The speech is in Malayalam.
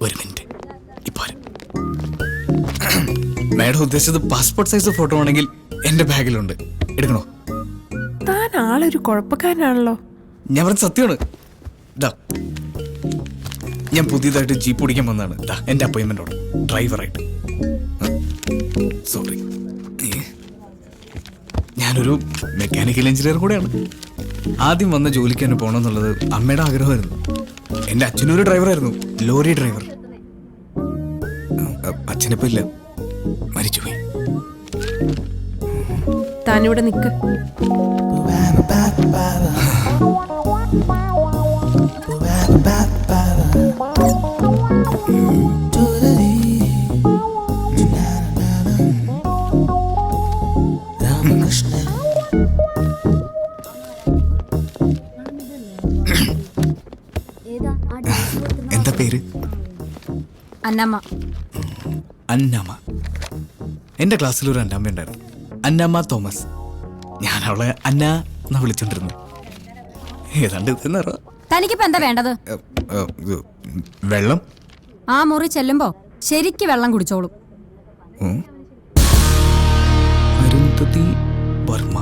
ഒരു മിനിറ്റ് ഇപ്പൊ മാഡം ഉദ്ദേശിച്ചത് പാസ്പോർട്ട് സൈസ് ഫോട്ടോ ആണെങ്കിൽ എന്റെ ബാഗിലുണ്ട്. എടുക്കണോ? താൻ ആളൊരു കുഴപ്പക്കാരനാണല്ലോ. ഞാൻ പറഞ്ഞ സത്യമാണ്. ഞാൻ പുതിയതായിട്ട് ജീപ്പ് ഓടിക്കാൻ വന്നതാണ്. എന്റെ അപ്പോയിന്റ്മെന്റോട് ഡ്രൈവറായിട്ട്. സോറി, ഞാനൊരു മെക്കാനിക്കൽ എഞ്ചിനീയർ കൂടെയാണ്. ആദ്യം വന്ന ജോലിക്ക് തന്നെ പോകണമെന്നുള്ളത് അമ്മയുടെ ആഗ്രഹമായിരുന്നു. എൻ്റെ അച്ഛനൊരു ഡ്രൈവറായിരുന്നു, ലോറി ഡ്രൈവർ. അച്ഛനിപ്പോ ഇല്ല, മരിച്ചുപോയി. താനിവിടെ നിൽക്ക്. എന്താ പേര്? അന്നമ്മ. അന്നമ്മ. എൻ്റെ ക്ലാസ്സിൽ ഒരു അന്നമ്മ ഉണ്ടായിരുന്നു, അന്നമ്മ തോമസ്. ഞാൻ അവളെ അന്ന എന്നാ വിളിച്ചോണ്ടിരുന്നു. ഏതാണ്ട് തനിക്കിപ്പോ എന്താ വേണ്ടത്? വെള്ളം. ആ മുറി ചെല്ലുമ്പോ ശരിക്ക് വെള്ളം കുടിച്ചോളും. അരുന്ധതി വർമ്മ.